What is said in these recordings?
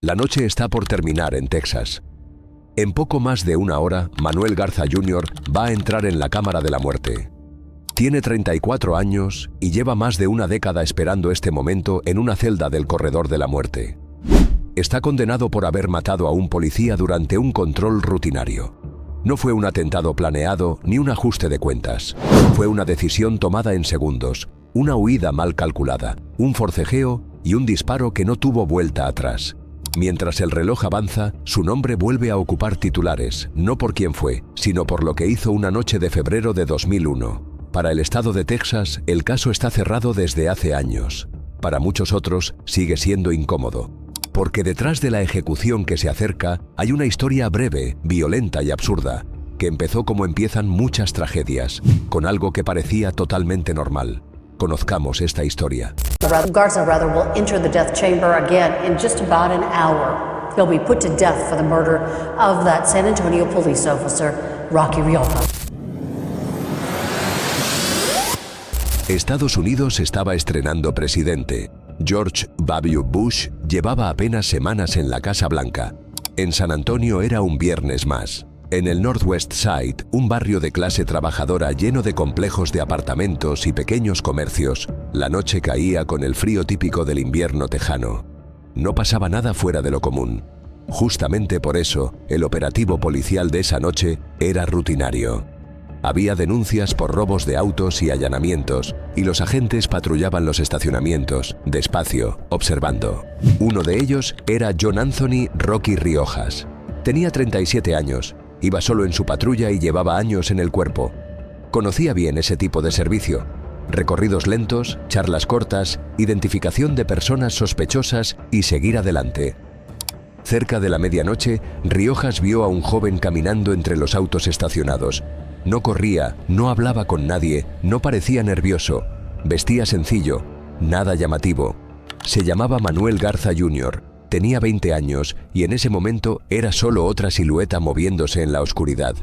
La noche está por terminar en Texas. En poco más de una hora, Manuel Garza Jr. va a entrar en la cámara de la muerte. Tiene 34 años y lleva más de una década esperando este momento en una celda del corredor de la muerte. Está condenado por haber matado a un policía durante un control rutinario. No fue un atentado planeado ni un ajuste de cuentas. Fue una decisión tomada en segundos, una huida mal calculada, un forcejeo y un disparo que no tuvo vuelta atrás. Mientras el reloj avanza, su nombre vuelve a ocupar titulares, no por quién fue, sino por lo que hizo una noche de febrero de 2001. Para el estado de Texas, el caso está cerrado desde hace años. Para muchos otros, sigue siendo incómodo. Porque detrás de la ejecución que se acerca, hay una historia breve, violenta y absurda, que empezó como empiezan muchas tragedias, con algo que parecía totalmente normal. Conozcamos esta historia. Garza will enter the death chamber again in just about an hour. He'll be put to death for the murder of that San Antonio police officer, Rocky Riojas. Estados Unidos estaba estrenando presidente. George W. Bush llevaba apenas semanas en la Casa Blanca. En San Antonio era un viernes más. En el Northwest Side, un barrio de clase trabajadora lleno de complejos de apartamentos y pequeños comercios, la noche caía con el frío típico del invierno tejano. No pasaba nada fuera de lo común. Justamente por eso, el operativo policial de esa noche era rutinario. Había denuncias por robos de autos y allanamientos, y los agentes patrullaban los estacionamientos, despacio, observando. Uno de ellos era John Anthony Rocky Riojas. Tenía 37 años, iba solo en su patrulla y llevaba años en el cuerpo. Conocía bien ese tipo de servicio. Recorridos lentos, charlas cortas, identificación de personas sospechosas y seguir adelante. Cerca de la medianoche, Riojas vio a un joven caminando entre los autos estacionados. No corría, no hablaba con nadie, no parecía nervioso. Vestía sencillo, nada llamativo. Se llamaba Manuel Garza Jr., tenía 20 años y en ese momento era solo otra silueta moviéndose en la oscuridad.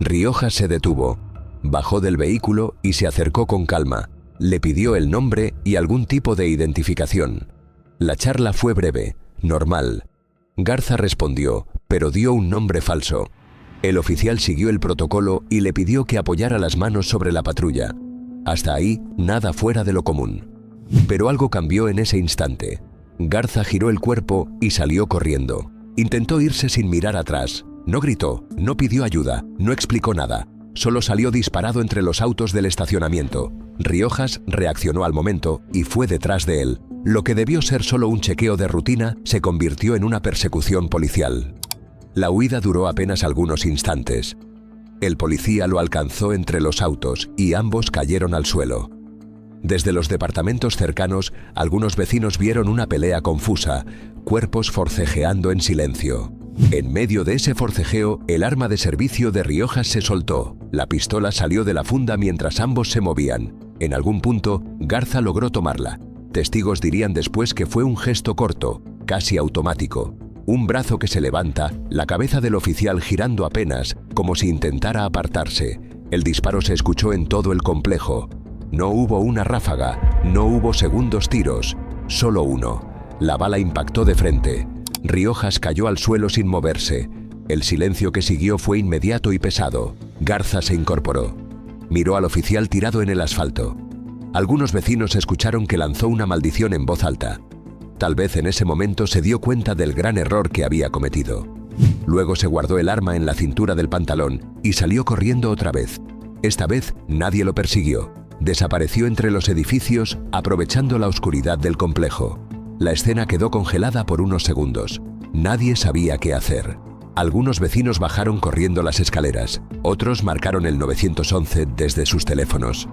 Riojas se detuvo, bajó del vehículo y se acercó con calma. Le pidió el nombre y algún tipo de identificación. La charla fue breve, normal. Garza respondió, pero dio un nombre falso. El oficial siguió el protocolo y le pidió que apoyara las manos sobre la patrulla. Hasta ahí, nada fuera de lo común. Pero algo cambió en ese instante. Garza giró el cuerpo y salió corriendo. Intentó irse sin mirar atrás. No gritó, no pidió ayuda, no explicó nada. Solo salió disparado entre los autos del estacionamiento. Riojas reaccionó al momento y fue detrás de él. Lo que debió ser solo un chequeo de rutina se convirtió en una persecución policial. La huida duró apenas algunos instantes. El policía lo alcanzó entre los autos y ambos cayeron al suelo. Desde los departamentos cercanos, algunos vecinos vieron una pelea confusa, cuerpos forcejeando en silencio. En medio de ese forcejeo, el arma de servicio de Riojas se soltó. La pistola salió de la funda mientras ambos se movían. En algún punto, Garza logró tomarla. Testigos dirían después que fue un gesto corto, casi automático. Un brazo que se levanta, la cabeza del oficial girando apenas, como si intentara apartarse. El disparo se escuchó en todo el complejo. No hubo una ráfaga, no hubo segundos tiros, solo uno. La bala impactó de frente. Riojas cayó al suelo sin moverse. El silencio que siguió fue inmediato y pesado. Garza se incorporó. Miró al oficial tirado en el asfalto. Algunos vecinos escucharon que lanzó una maldición en voz alta. Tal vez en ese momento se dio cuenta del gran error que había cometido. Luego se guardó el arma en la cintura del pantalón y salió corriendo otra vez. Esta vez nadie lo persiguió. Desapareció entre los edificios, aprovechando la oscuridad del complejo. La escena quedó congelada por unos segundos. Nadie sabía qué hacer. Algunos vecinos bajaron corriendo las escaleras. Otros marcaron el 911 desde sus teléfonos.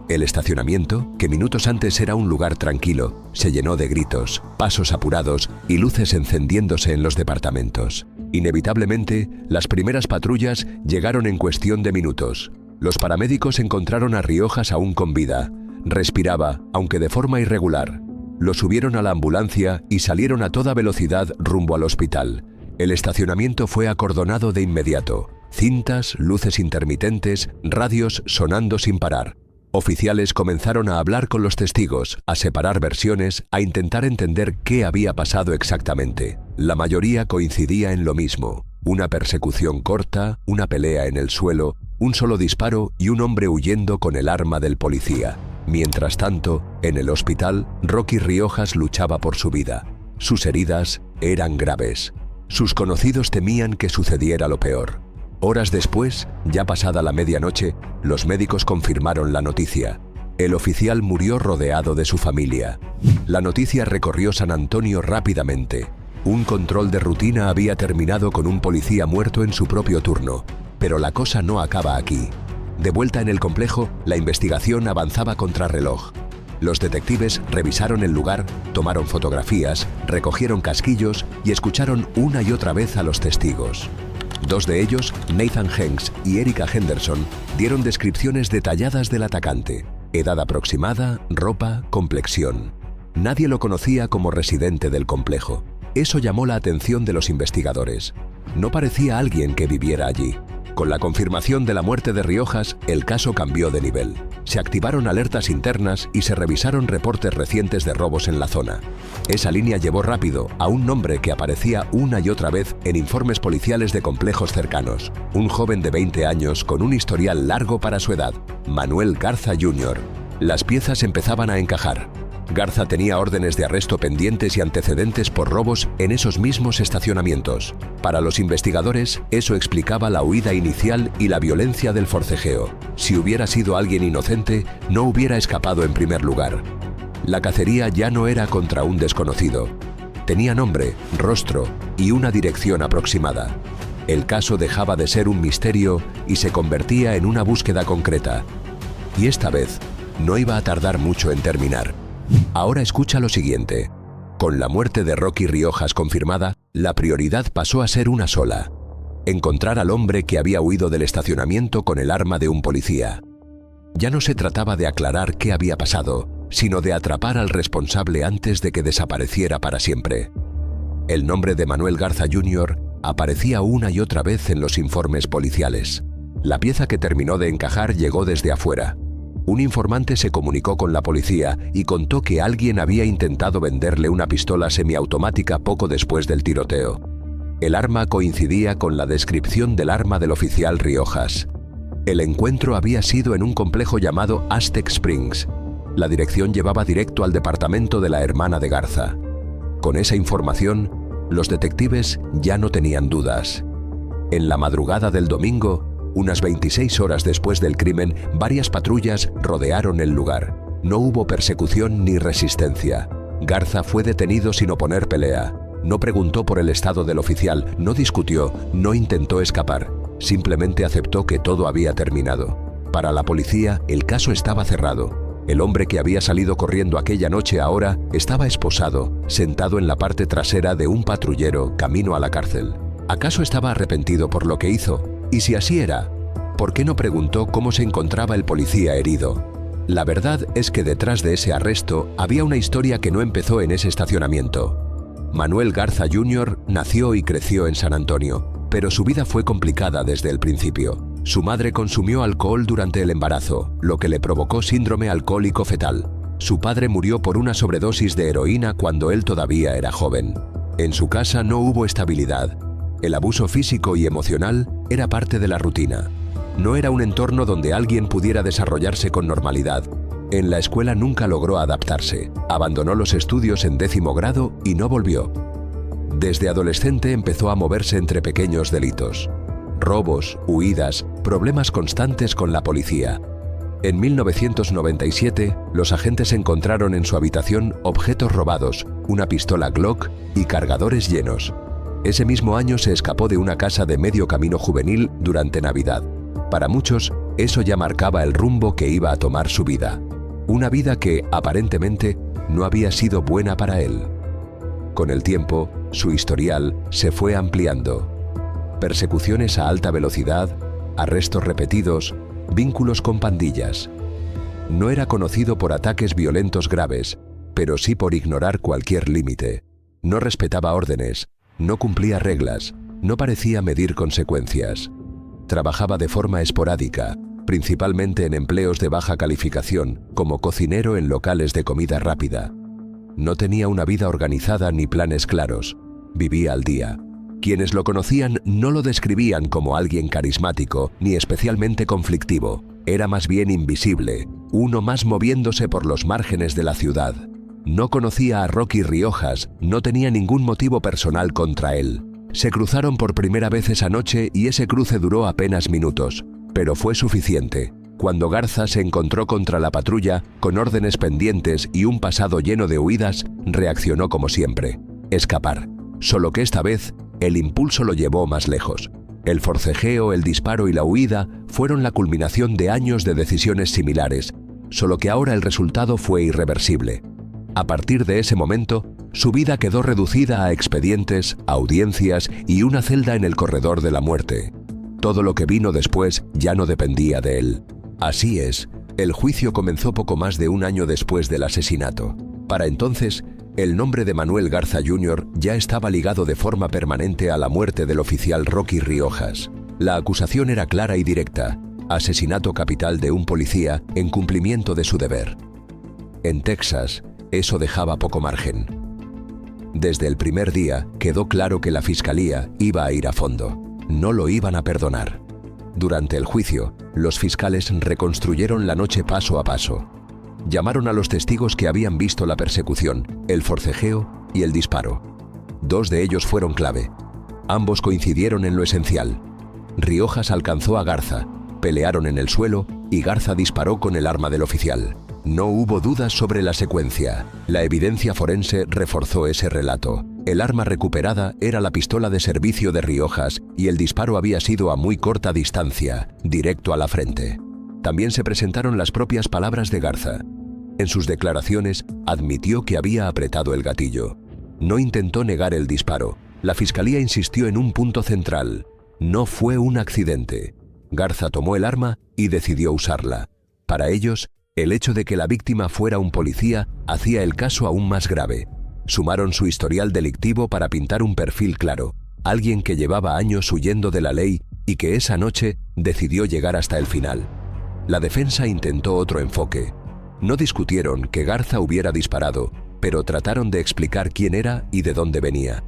El estacionamiento, que minutos antes era un lugar tranquilo, se llenó de gritos, pasos apurados y luces encendiéndose en los departamentos. Inevitablemente, las primeras patrullas llegaron en cuestión de minutos. Los paramédicos encontraron a Riojas aún con vida. Respiraba, aunque de forma irregular. Lo subieron a la ambulancia y salieron a toda velocidad rumbo al hospital. El estacionamiento fue acordonado de inmediato. Cintas, luces intermitentes, radios sonando sin parar. Oficiales comenzaron a hablar con los testigos, a separar versiones, a intentar entender qué había pasado exactamente. La mayoría coincidía en lo mismo: una persecución corta, una pelea en el suelo, un solo disparo y un hombre huyendo con el arma del policía. Mientras tanto, en el hospital, Rocky Riojas luchaba por su vida. Sus heridas eran graves. Sus conocidos temían que sucediera lo peor. Horas después, ya pasada la medianoche, los médicos confirmaron la noticia. El oficial murió rodeado de su familia. La noticia recorrió San Antonio rápidamente. Un control de rutina había terminado con un policía muerto en su propio turno. Pero la cosa no acaba aquí. De vuelta en el complejo, la investigación avanzaba contrarreloj. Los detectives revisaron el lugar, tomaron fotografías, recogieron casquillos y escucharon una y otra vez a los testigos. Dos de ellos, Nathan Hanks y Erica Henderson, dieron descripciones detalladas del atacante: edad aproximada, ropa, complexión. Nadie lo conocía como residente del complejo. Eso llamó la atención de los investigadores. No parecía alguien que viviera allí. Con la confirmación de la muerte de Riojas, el caso cambió de nivel. Se activaron alertas internas y se revisaron reportes recientes de robos en la zona. Esa línea llevó rápido a un nombre que aparecía una y otra vez en informes policiales de complejos cercanos: un joven de 20 años con un historial largo para su edad, Manuel Garza Jr. Las piezas empezaban a encajar. Garza tenía órdenes de arresto pendientes y antecedentes por robos en esos mismos estacionamientos. Para los investigadores, eso explicaba la huida inicial y la violencia del forcejeo. Si hubiera sido alguien inocente, no hubiera escapado en primer lugar. La cacería ya no era contra un desconocido. Tenía nombre, rostro y una dirección aproximada. El caso dejaba de ser un misterio y se convertía en una búsqueda concreta. Y esta vez, no iba a tardar mucho en terminar. Ahora escucha lo siguiente. Con la muerte de Rocky Riojas confirmada, la prioridad pasó a ser una sola: encontrar al hombre que había huido del estacionamiento con el arma de un policía. Ya no se trataba de aclarar qué había pasado, sino de atrapar al responsable antes de que desapareciera para siempre. El nombre de Manuel Garza Jr. aparecía una y otra vez en los informes policiales. La pieza que terminó de encajar llegó desde afuera. Un informante se comunicó con la policía y contó que alguien había intentado venderle una pistola semiautomática poco después del tiroteo. El arma coincidía con la descripción del arma del oficial Riojas. El encuentro había sido en un complejo llamado Aztec Springs. La dirección llevaba directo al departamento de la hermana de Garza. Con esa información, los detectives ya no tenían dudas. En la madrugada del domingo, unas 26 horas después del crimen, varias patrullas rodearon el lugar. No hubo persecución ni resistencia. Garza fue detenido sin oponer pelea. No preguntó por el estado del oficial, no discutió, no intentó escapar. Simplemente aceptó que todo había terminado. Para la policía, el caso estaba cerrado. El hombre que había salido corriendo aquella noche ahora estaba esposado, sentado en la parte trasera de un patrullero camino a la cárcel. ¿Acaso estaba arrepentido por lo que hizo? Y si así era, ¿por qué no preguntó cómo se encontraba el policía herido? La verdad es que detrás de ese arresto había una historia que no empezó en ese estacionamiento. Manuel Garza Jr. nació y creció en San Antonio, pero su vida fue complicada desde el principio. Su madre consumió alcohol durante el embarazo, lo que le provocó síndrome alcohólico fetal. Su padre murió por una sobredosis de heroína cuando él todavía era joven. En su casa no hubo estabilidad. El abuso físico y emocional era parte de la rutina. No era un entorno donde alguien pudiera desarrollarse con normalidad. En la escuela nunca logró adaptarse. Abandonó los estudios en 10º grado y no volvió. Desde adolescente empezó a moverse entre pequeños delitos. Robos, huidas, problemas constantes con la policía. En 1997, los agentes encontraron en su habitación objetos robados, una pistola Glock y cargadores llenos. Ese mismo año se escapó de una casa de medio camino juvenil durante Navidad. Para muchos, eso ya marcaba el rumbo que iba a tomar su vida. Una vida que, aparentemente, no había sido buena para él. Con el tiempo, su historial se fue ampliando. Persecuciones a alta velocidad, arrestos repetidos, vínculos con pandillas. No era conocido por ataques violentos graves, pero sí por ignorar cualquier límite. No respetaba órdenes, no cumplía reglas, no parecía medir consecuencias. Trabajaba de forma esporádica, principalmente en empleos de baja calificación, como cocinero en locales de comida rápida. No tenía una vida organizada ni planes claros. Vivía al día. Quienes lo conocían no lo describían como alguien carismático ni especialmente conflictivo. Era más bien invisible, uno más moviéndose por los márgenes de la ciudad. No conocía a Rocky Riojas, no tenía ningún motivo personal contra él. Se cruzaron por primera vez esa noche y ese cruce duró apenas minutos, pero fue suficiente. Cuando Garza se encontró contra la patrulla, con órdenes pendientes y un pasado lleno de huidas, reaccionó como siempre: escapar. Solo que esta vez, el impulso lo llevó más lejos. El forcejeo, el disparo y la huida fueron la culminación de años de decisiones similares, solo que ahora el resultado fue irreversible. A partir de ese momento, su vida quedó reducida a expedientes, audiencias y una celda en el corredor de la muerte. Todo lo que vino después ya no dependía de él. Así es, el juicio comenzó poco más de un año después del asesinato. Para entonces, el nombre de Manuel Garza Jr. ya estaba ligado de forma permanente a la muerte del oficial Rocky Riojas. La acusación era clara y directa: asesinato capital de un policía en cumplimiento de su deber. En Texas, eso dejaba poco margen. Desde el primer día quedó claro que la fiscalía iba a ir a fondo. No lo iban a perdonar. Durante el juicio, los fiscales reconstruyeron la noche paso a paso. Llamaron a los testigos que habían visto la persecución, el forcejeo y el disparo. 2 de ellos fueron clave. Ambos coincidieron en lo esencial. Riojas alcanzó a Garza, pelearon en el suelo y Garza disparó con el arma del oficial. No hubo dudas sobre la secuencia. La evidencia forense reforzó ese relato. El arma recuperada era la pistola de servicio de Riojas y el disparo había sido a muy corta distancia, directo a la frente. También se presentaron las propias palabras de Garza. En sus declaraciones, admitió que había apretado el gatillo. No intentó negar el disparo. La fiscalía insistió en un punto central: no fue un accidente. Garza tomó el arma y decidió usarla. Para ellos, el hecho de que la víctima fuera un policía hacía el caso aún más grave. Sumaron su historial delictivo para pintar un perfil claro: alguien que llevaba años huyendo de la ley y que esa noche decidió llegar hasta el final. La defensa intentó otro enfoque. No discutieron que Garza hubiera disparado, pero trataron de explicar quién era y de dónde venía.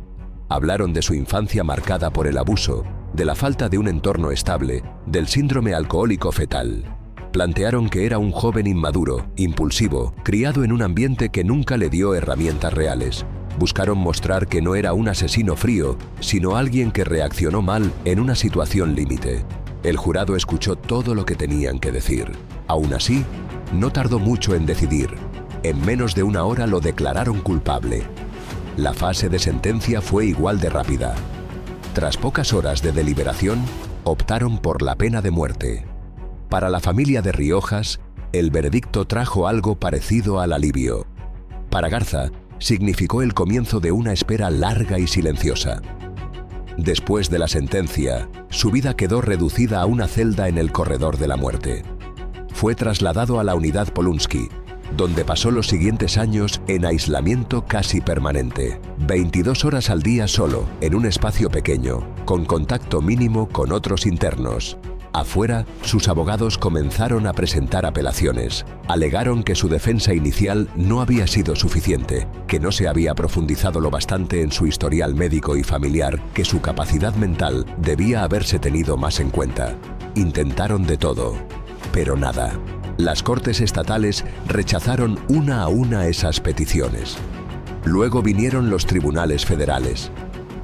Hablaron de su infancia marcada por el abuso, de la falta de un entorno estable, del síndrome alcohólico fetal. Plantearon que era un joven inmaduro, impulsivo, criado en un ambiente que nunca le dio herramientas reales. Buscaron mostrar que no era un asesino frío, sino alguien que reaccionó mal en una situación límite. El jurado escuchó todo lo que tenían que decir. Aún así, no tardó mucho en decidir. En menos de una hora lo declararon culpable. La fase de sentencia fue igual de rápida. Tras pocas horas de deliberación, optaron por la pena de muerte. Para la familia de Riojas, el veredicto trajo algo parecido al alivio. Para Garza, significó el comienzo de una espera larga y silenciosa. Después de la sentencia, su vida quedó reducida a una celda en el corredor de la muerte. Fue trasladado a la unidad Polunsky, donde pasó los siguientes años en aislamiento casi permanente. 22 horas al día solo, en un espacio pequeño, con contacto mínimo con otros internos. Afuera, sus abogados comenzaron a presentar apelaciones. Alegaron que su defensa inicial no había sido suficiente, que no se había profundizado lo bastante en su historial médico y familiar, que su capacidad mental debía haberse tenido más en cuenta. Intentaron de todo, pero nada. Las cortes estatales rechazaron una a una esas peticiones. Luego vinieron los tribunales federales.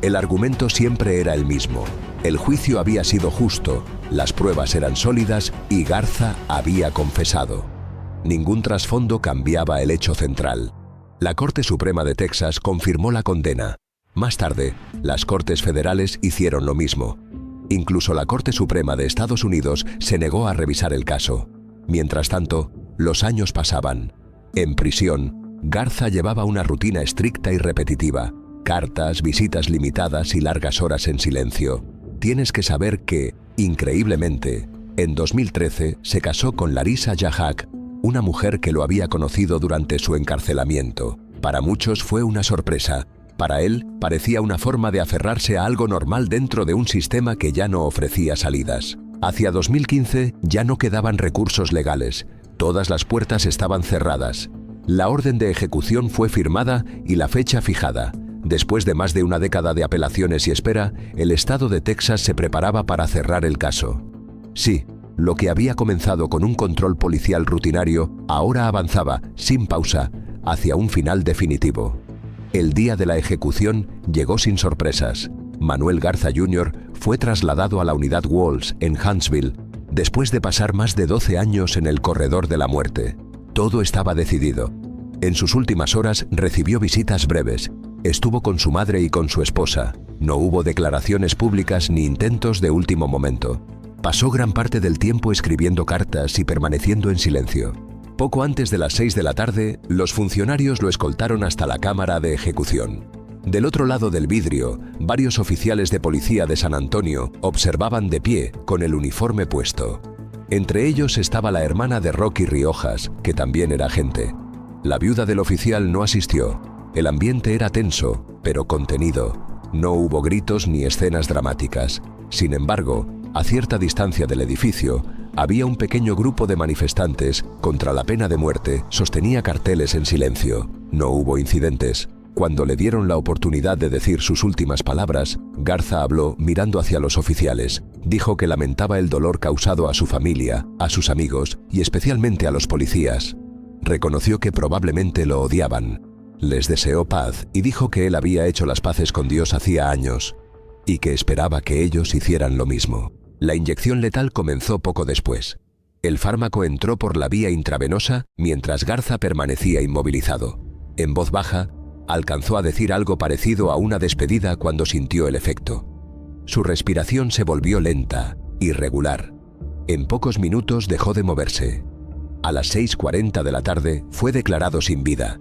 El argumento siempre era el mismo. El juicio había sido justo, las pruebas eran sólidas y Garza había confesado. Ningún trasfondo cambiaba el hecho central. La Corte Suprema de Texas confirmó la condena. Más tarde, las Cortes Federales hicieron lo mismo. Incluso la Corte Suprema de Estados Unidos se negó a revisar el caso. Mientras tanto, los años pasaban. En prisión, Garza llevaba una rutina estricta y repetitiva. Cartas, visitas limitadas y largas horas en silencio. Tienes que saber que, increíblemente, en 2013 se casó con Larissa Yahak, una mujer que lo había conocido durante su encarcelamiento. Para muchos fue una sorpresa. Para él, parecía una forma de aferrarse a algo normal dentro de un sistema que ya no ofrecía salidas. Hacia 2015 ya no quedaban recursos legales. Todas las puertas estaban cerradas. La orden de ejecución fue firmada y la fecha fijada. Después de más de una década de apelaciones y espera, el estado de Texas se preparaba para cerrar el caso. Sí, lo que había comenzado con un control policial rutinario, ahora avanzaba, sin pausa, hacia un final definitivo. El día de la ejecución llegó sin sorpresas. Manuel Garza Jr. fue trasladado a la unidad Walls en Huntsville, después de pasar más de 12 años en el corredor de la muerte. Todo estaba decidido. En sus últimas horas recibió visitas breves. Estuvo con su madre y con su esposa. No hubo declaraciones públicas ni intentos de último momento. Pasó gran parte del tiempo escribiendo cartas y permaneciendo en silencio. Poco antes de las 6 de la tarde, los funcionarios lo escoltaron hasta la cámara de ejecución. Del otro lado del vidrio, varios oficiales de policía de San Antonio observaban de pie, con el uniforme puesto. Entre ellos estaba la hermana de Rocky Riojas, que también era agente. La viuda del oficial no asistió. El ambiente era tenso, pero contenido. No hubo gritos ni escenas dramáticas. Sin embargo, a cierta distancia del edificio, había un pequeño grupo de manifestantes contra la pena de muerte. Sostenía carteles en silencio. No hubo incidentes. Cuando le dieron la oportunidad de decir sus últimas palabras, Garza habló mirando hacia los oficiales. Dijo que lamentaba el dolor causado a su familia, a sus amigos y especialmente a los policías. Reconoció que probablemente lo odiaban. Les deseó paz y dijo que él había hecho las paces con Dios hacía años y que esperaba que ellos hicieran lo mismo. La inyección letal comenzó poco después. El fármaco entró por la vía intravenosa mientras Garza permanecía inmovilizado. En voz baja, alcanzó a decir algo parecido a una despedida cuando sintió el efecto. Su respiración se volvió lenta, irregular. En pocos minutos dejó de moverse. A las 6:40 de la tarde fue declarado sin vida.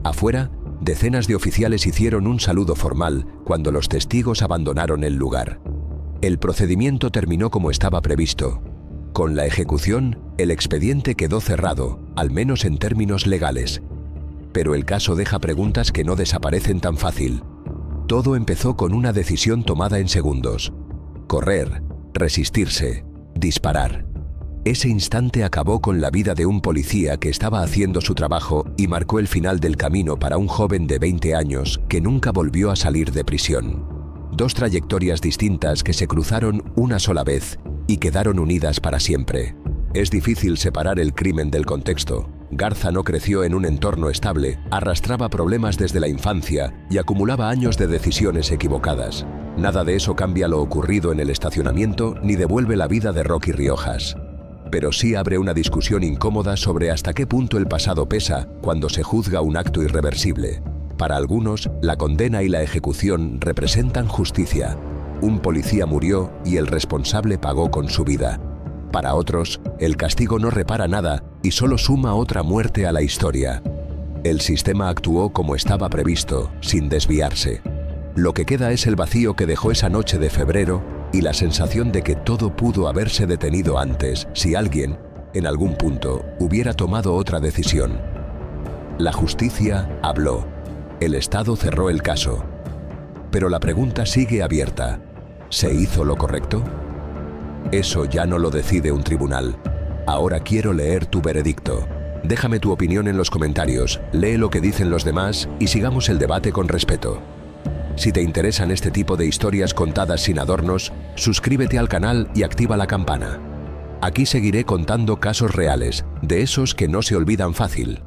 Afuera, decenas de oficiales hicieron un saludo formal cuando los testigos abandonaron el lugar. El procedimiento terminó como estaba previsto. Con la ejecución, el expediente quedó cerrado, al menos en términos legales. Pero el caso deja preguntas que no desaparecen tan fácil. Todo empezó con una decisión tomada en segundos. Correr, resistirse, disparar. Ese instante acabó con la vida de un policía que estaba haciendo su trabajo y marcó el final del camino para un joven de 20 años que nunca volvió a salir de prisión. Dos trayectorias distintas que se cruzaron una sola vez y quedaron unidas para siempre. Es difícil separar el crimen del contexto. Garza no creció en un entorno estable, arrastraba problemas desde la infancia y acumulaba años de decisiones equivocadas. Nada de eso cambia lo ocurrido en el estacionamiento ni devuelve la vida de Rocky Riojas. Pero sí abre una discusión incómoda sobre hasta qué punto el pasado pesa cuando se juzga un acto irreversible. Para algunos, la condena y la ejecución representan justicia. Un policía murió y el responsable pagó con su vida. Para otros, el castigo no repara nada y solo suma otra muerte a la historia. El sistema actuó como estaba previsto, sin desviarse. Lo que queda es el vacío que dejó esa noche de febrero y la sensación de que todo pudo haberse detenido antes si alguien, en algún punto, hubiera tomado otra decisión. La justicia habló. El Estado cerró el caso. Pero la pregunta sigue abierta. ¿Se hizo lo correcto? Eso ya no lo decide un tribunal. Ahora quiero leer tu veredicto. Déjame tu opinión en los comentarios, lee lo que dicen los demás y sigamos el debate con respeto. Si te interesan este tipo de historias contadas sin adornos, suscríbete al canal y activa la campana. Aquí seguiré contando casos reales, de esos que no se olvidan fácil.